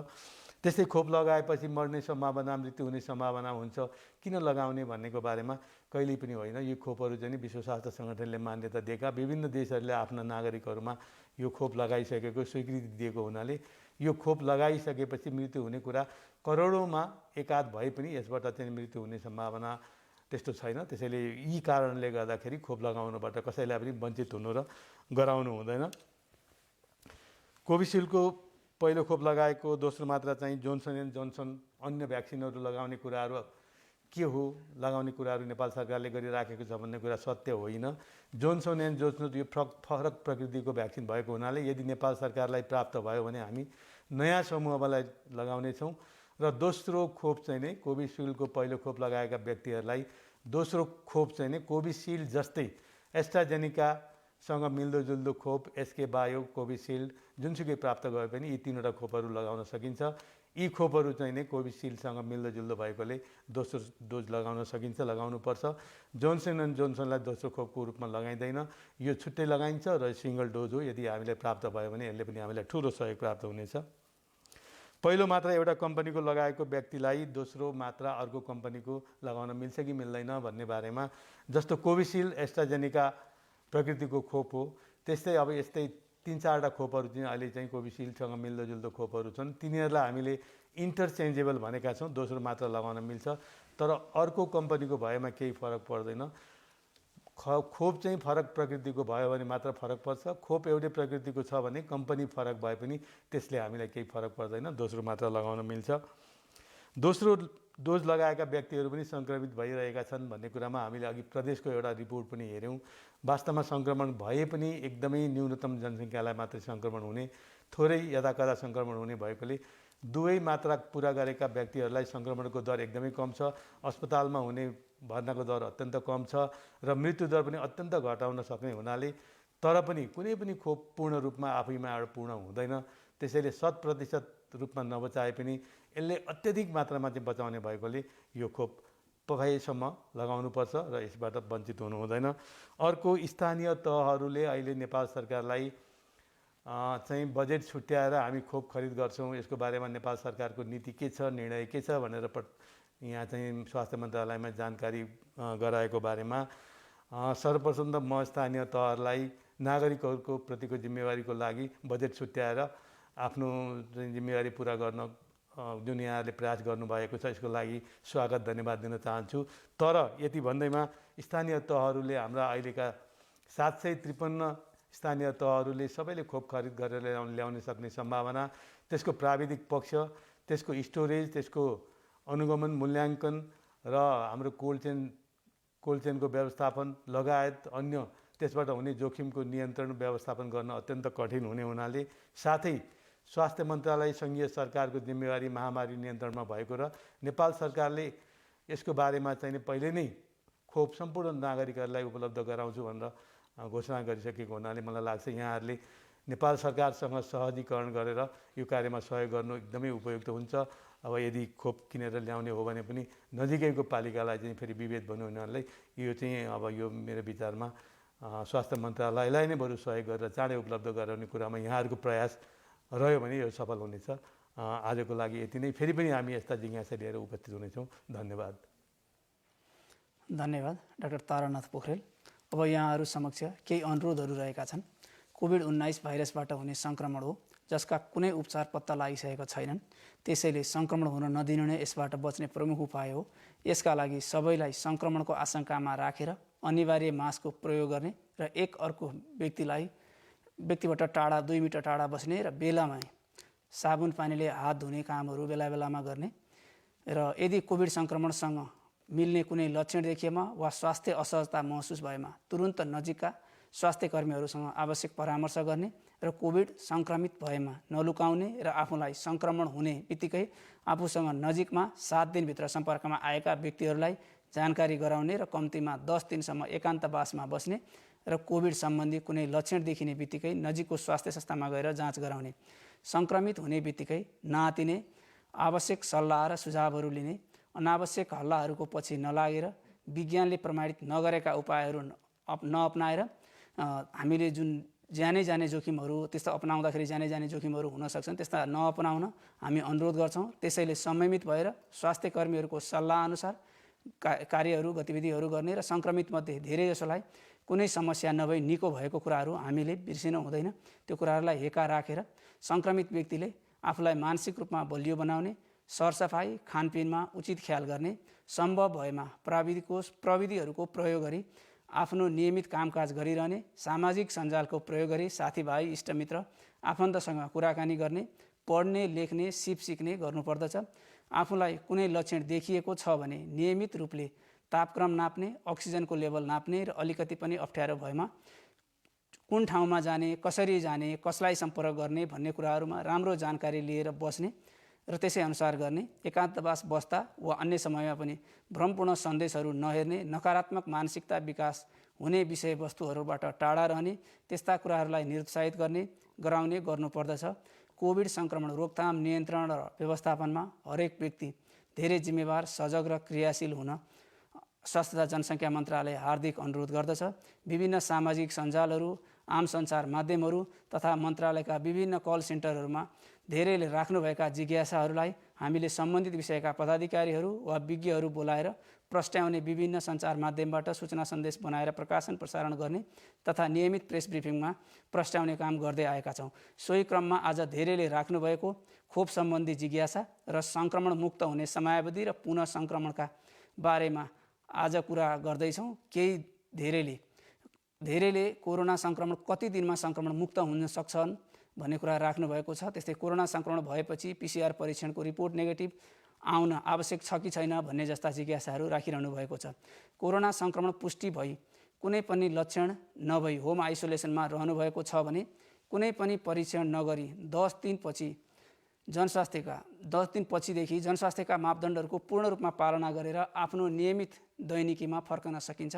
त्यस्तै खोप लगाएपछि मर्ने सम्भावना, मृत्यु हुने सम्भावना हुन्छ, किन लगाउने भन्नेको बारेमा कहिल्यै पनि होइन। यो खोपहरू चाहिँ विश्व स्वास्थ्य सङ्गठनले मान्यता दिएका, विभिन्न देशहरूले आफ्ना नागरिकहरूमा यो खोप लगाइसकेको स्वीकृति दिएको हुनाले यो खोप लगाइसकेपछि मृत्यु हुने कुरा करोडौँमा एकाध भए पनि यसबाट चाहिँ मृत्यु हुने सम्भावना त्यस्तो छैन। त्यसैले यी कारणले गर्दाखेरि खोप लगाउनुबाट कसैलाई पनि वञ्चित हुनु र गराउनु हुँदैन। कोभिसिल्डको पहिलो खोप लगाएको, दोस्रो मात्रा चाहिँ जोन्सन एन्ड जोन्सन अन्य भ्याक्सिनहरू लगाउने कुराहरू के हो, लगाउने कुराहरू नेपाल सरकारले गरिराखेको छ भन्ने कुरा सत्य होइन। जोन्सन एन्ड जोन्सन यो फरक प्रकृतिको भ्याक्सिन भएको हुनाले यदि नेपाल सरकारलाई प्राप्त भयो भने हामी नयाँ समूहलाई लगाउनेछौँ र दोस्रो खोप चाहिँ नै कोभिसिल्डको पहिलो खोप लगाएका व्यक्तिहरूलाई दोस्रो खोप चाहिँ नै कोभिसिल्ड जस्तै एस्ट्राजेनिकासँग मिल्दोजुल्दो खोप एसके बायो कोभिसिल्ड जुनसुकै प्राप्त गए पनि यी 3वटा खोपहरू लगाउन सकिन्छ। यी खोपहरू चाहिँ नै कोभिसिल्डसँग मिल्दोजुल्दो भएकोले दोस्रो डोज लगाउन सकिन्छ, लगाउनुपर्छ। जोन्सन एन्ड जोन्सनलाई दोस्रो खोपको रूपमा लगाइँदैन, यो छुट्टै लगाइन्छ र सिङ्गल डोज हो। यदि हामीलाई प्राप्त भयो भने यसले पनि हामीलाई ठुलो सहयोग प्राप्त हुनेछ। पहिलो मात्रा एउटा कम्पनीको लगाएको व्यक्तिलाई दोस्रो मात्रा अर्को कम्पनीको लगाउन मिल्छ कि मिल्दैन भन्ने बारेमा, जस्तो कोभिसिल्ड एस्ट्राजेनिका प्रकृतिको खोप हो, त्यस्तै अब यस्तै 3-4वटा खोपहरू चाहिँ अहिले चाहिँ कोभिसिल्डसँग मिल्दोजुल्दो खोपहरू छन्। तिनीहरूलाई हामीले इन्टरचेन्जेबल भनेका छौँ, दोस्रो मात्रा लगाउन मिल्छ, तर अर्को कम्पनीको भएमा केही फरक पर्दैन। खोप चाहिँ फरक प्रकृतिको भयो भने मात्र फरक पर्छ। खोप एउटै प्रकृतिको छ भने कम्पनी फरक भए पनि त्यसले हामीलाई केही फरक पर्दैन, दोस्रो मात्रा लगाउन मिल्छ। दोस्रो डोज लगाएका व्यक्तिहरू पनि सङ्क्रमित भइरहेका छन् भन्ने कुरामा हामीले अघि प्रदेशको एउटा रिपोर्ट पनि हेऱ्यौँ। वास्तवमा सङ्क्रमण भए पनि एकदमै न्यूनतम जनसङ्ख्यालाई मात्रै सङ्क्रमण हुने, थोरै यदाकदा सङ्क्रमण हुने भएकोले दुवै मात्रा पुरा गरेका व्यक्तिहरूलाई सङ्क्रमणको दर एकदमै कम छ। अस्पतालमा हुने भर्नाको दर अत्यन्त कम छ र मृत्युदर पनि अत्यन्त घटाउन सक्ने हुनाले, तर पनि कुनै पनि खोप पूर्ण रूपमा आफैमा पूर्ण हुँदैन। त्यसैले 100% रूपमा नबचाए पनि यसले अत्यधिक मात्रामा चाहिँ बचाउने भएकोले यो खोप पकाइसम्म लगाउनुपर्छ र यसबाट वञ्चित हुनु हुँदैन। अर्को, स्थानीय तहहरूले अहिले नेपाल सरकारलाई चाहिँ बजेट छुट्याएर हामी खोप खरिद गर्छौँ, यसको बारेमा नेपाल सरकारको नीति के छ, निर्णय के छ भनेर यहाँ चाहिँ स्वास्थ्य मन्त्रालयमा जानकारी गराएको बारेमा सर्वप्रथम त म स्थानीय तहहरूलाई नागरिकहरूको प्रतिको जिम्मेवारीको लागि बजेट छुट्याएर आफ्नो जिम्मेवारी पुरा गर्न जुन यहाँहरूले प्रयास गर्नुभएको छ यसको लागि स्वागत धन्यवाद दिन चाहन्छु। तर यति भन्दैमा स्थानीय तहहरूले हाम्रा अहिलेका 753 स्थानीय तहहरूले सबैले खोप खरिद गरेर ल्याउन सक्ने सम्भावना, त्यसको प्राविधिक पक्ष, त्यसको स्टोरेज, त्यसको अनुगमन मूल्याङ्कन र हाम्रो कोल्ड चेनको व्यवस्थापन लगायत अन्य त्यसबाट हुने जोखिमको नियन्त्रण व्यवस्थापन गर्न अत्यन्त कठिन हुने हुनाले, साथै स्वास्थ्य मन्त्रालय सङ्घीय सरकारको जिम्मेवारी महामारी नियन्त्रणमा भएको र नेपाल सरकारले यसको बारेमा चाहिँ पहिले नै खोप सम्पूर्ण नागरिकहरूलाई उपलब्ध गराउँछु भनेर घोषणा गरिसकेको हुनाले मलाई लाग्छ यहाँहरूले नेपाल सरकारसँग सहजीकरण गरेर यो कार्यमा सहयोग गर्नु एकदमै उपयुक्त हुन्छ। अब यदि खोप किनेर ल्याउने हो भने पनि नजिकैको पालिकालाई चाहिँ फेरि विभेद भन्नु हुनाले यो चाहिँ अब यो मेरो विचारमा स्वास्थ्य मन्त्रालयलाई नै बरु सहयोग गरेर चाँडै उपलब्ध गराउने कुरामा यहाँहरूको प्रयास रह्यो भने यो सफल हुनेछ। आजको लागि यति नै। फेरि पनि हामी यस्ता जिज्ञासा लिएर उपस्थित हुनेछौँ। धन्यवाद। धन्यवाद डाक्टर तारानाथ पोखरेल। अब यहाँहरू समक्ष केही अनुरोधहरू रहेका छन्। कोभिड-19 भाइरसबाट हुने सङ्क्रमण हो जसका कुनै उपचार पत्ता लागिसकेका छैनन्, त्यसैले सङ्क्रमण हुन नदिनु नै यसबाट बच्ने प्रमुख उपाय हो। यसका लागि सबैलाई सङ्क्रमणको आशंकामा राखेर अनिवार्य मास्कको प्रयोग गर्ने र एक अर्को व्यक्तिबाट टाढा 2 मिटर टाढा बस्ने र बेलामा साबुन पानीले हात धुने कामहरू बेला बेलामा गर्ने र यदि कोभिड सङ्क्रमणसँग मिल्ने कुनै लक्षण देखिएमा वा स्वास्थ्य असहजता महसुस भएमा तुरुन्त नजिकका स्वास्थ्य कर्मीहरूसँग आवश्यक परामर्श गर्ने र कोभिड सङ्क्रमित भएमा नलुकाउने र आफूलाई सङ्क्रमण हुने बित्तिकै आफूसँग नजिकमा 7 दिनभित्र सम्पर्कमा आएका व्यक्तिहरूलाई जानकारी गराउने र कम्तीमा 10 दिनसम्म एकान्तवासमा बस्ने र कोभिड सम्बन्धी कुनै लक्षण देखिने बित्तिकै नजिकको स्वास्थ्य संस्थामा गएर जाँच गराउने, सङ्क्रमित हुने बित्तिकै नआतिने, आवश्यक सल्लाह र सुझावहरू लिने, अनावश्यक हल्लाहरूको पछि नलागेर विज्ञानले प्रमाणित नगरेका उपायहरू नअपनाएर हामीले जुन जाने जोखिमहरू त्यस्ता अपनाउँदाखेरि जाने जोखिमहरू हुन सक्छन् त्यस्ता नअपनाउन हामी अनुरोध गर्छौँ। त्यसैले संयमित भएर स्वास्थ्य कर्मीहरूको सल्लाहअनुसार कार्यहरू गतिविधिहरू गर्ने र सङ्क्रमितमध्ये धेरैजसोलाई कुनै समस्या नभई निको भएको कुराहरू हामीले बिर्सिनु हुँदैन। त्यो कुराहरूलाई हेका राखेर सङ्क्रमित व्यक्तिले आफूलाई मानसिक रूपमा बलियो बनाउने, सरसफाइ, खानपिनमा उचित ख्याल गर्ने, सम्भव भएमा प्रविधिहरूको प्रयोग गरी आफ्नो नियमित कामकाज गरिरहने, सामाजिक सञ्जालको प्रयोग गरी साथीभाइ, इष्टमित्र, आफन्तसँग कुराकानी गर्ने, पढ्ने, लेख्ने, सिप सिक्ने गर्नुपर्दछ। आफूलाई कुनै लक्षण देखिएको छ भने नियमित रूपले तापक्रम नाप्ने, अक्सिजनको लेभल नाप्ने र अलिकति पनि अप्ठ्यारो भएमा कुन ठाउँमा जाने, कसरी जाने, कसलाई सम्पर्क गर्ने भन्ने कुराहरूमा राम्रो जानकारी लिएर बस्ने र त्यसै अनुसार गर्ने। एकान्तवास बस्दा वा अन्य समयमा पनि भ्रमपूर्ण सन्देशहरू नहेर्ने, नकारात्मक मानसिकता विकास हुने विषयवस्तुहरूबाट टाढा रहने, त्यस्ता कुराहरूलाई निरुत्साहित गराउने गर्नुपर्दछ। कोभिड सङ्क्रमण रोकथाम, नियन्त्रण र व्यवस्थापनमा हरेक व्यक्ति धेरै जिम्मेवार, सजग र क्रियाशील हुन स्वास्थ्य तथा जनसङ्ख्या मन्त्रालय हार्दिक अनुरोध गर्दछ। विभिन्न सामाजिक सञ्जालहरू, आम सञ्चार माध्यमहरू तथा मन्त्रालयका विभिन्न कल सेन्टरहरूमा धेरैले राख्नुभएका जिज्ञासाहरूलाई हामीले सम्बन्धित विषयका पदाधिकारीहरू वा विज्ञहरू बोलाएर प्रस्ट्याउने, विभिन्न सञ्चार माध्यमबाट सूचना सन्देश बनाएर प्रकाशन प्रसारण गर्ने तथा नियमित प्रेस ब्रिफिङमा प्रस्ट्याउने काम गर्दै आएका छौँ। सोही क्रममा आज धेरैले राख्नुभएको खोप सम्बन्धी जिज्ञासा र सङ्क्रमण मुक्त हुने समयावधि र पुनः सङ्क्रमणका बारेमा आज कुरा गर्दैछौँ। केही धेरैले धेरैले कोरोना सङ्क्रमण कति दिनमा सङ्क्रमण मुक्त हुन सक्छन् भन्ने कुरा राख्नुभएको छ। त्यस्तै कोरोना सङ्क्रमण भएपछि PCR परीक्षणको रिपोर्ट नेगेटिभ आउन आवश्यक छ कि छैन भन्ने जस्ता जिज्ञासाहरू राखिरहनु भएको छ। कोरोना सङ्क्रमण पुष्टि भई कुनै पनि लक्षण नभई होम आइसोलेसनमा रहनुभएको छ भने कुनै पनि परीक्षण नगरी 10 दिनपछिदेखि जनस्वास्थ्यका मापदण्डहरूको पूर्ण रूपमा पालना गरेर आफ्नो नियमित दैनिकीमा फर्कन सकिन्छ।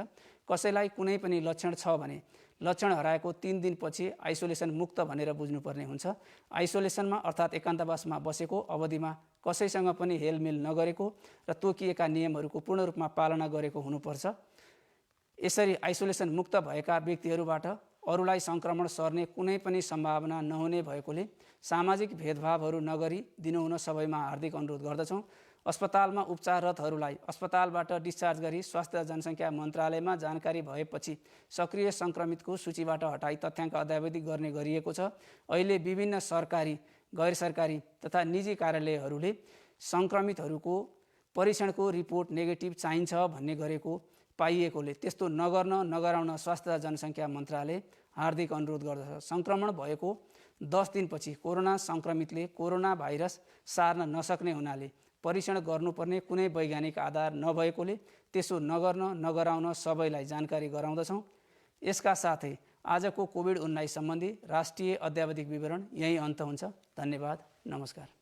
कसैलाई कुनै पनि लक्षण छ भने लक्षण हराएको 3 दिनपछि आइसोलेसन मुक्त भनेर बुझ्नुपर्ने हुन्छ। आइसोलेसनमा अर्थात् एकान्तवासमा बसेको अवधिमा कसैसँग पनि हेलमेल नगरेको र तोकिएका नियमहरूको पूर्ण रूपमा पालना गरेको हुनुपर्छ। यसरी आइसोलेसन मुक्त भएका व्यक्तिहरूबाट अरूलाई सङ्क्रमण सर्ने कुनै पनि सम्भावना नहुने भएकोले सामाजिक भेदभावहरू नगरी दिनुहुन सबैमा हार्दिक अनुरोध गर्दछौँ। अस्पतालमा उपचाररतहरूलाई अस्पतालबाट डिस्चार्ज गरी स्वास्थ्य जनसङ्ख्या मन्त्रालयमा जानकारी भएपछि सक्रिय सङ्क्रमितको सूचीबाट हटाई तथ्याङ्क अद्यावधिक गर्ने गरिएको छ। अहिले विभिन्न सरकारी, गैर सरकारी तथा निजी कार्यालयहरूले सङ्क्रमितहरूको परीक्षणको रिपोर्ट नेगेटिभ चाहिन्छ भन्ने गरेको पाइएकोले त्यस्तो नगराउन स्वास्थ्य जनसङ्ख्या मन्त्रालय हार्दिक अनुरोध गर्दछ। सङ्क्रमण भएको 10 दिनपछि कोरोना सङ्क्रमितले कोरोना भाइरस सार्न नसक्ने हुनाले परीक्षण गर्नुपर्ने कुनै वैज्ञानिक आधार नभएकोले त्यसो नगराउन सबैलाई जानकारी गराउँदछौँ। यसका साथै आजको कोभिड-19 सम्बन्धी राष्ट्रिय अद्यावधिक विवरण यही अन्त हुन्छ। धन्यवाद, नमस्कार।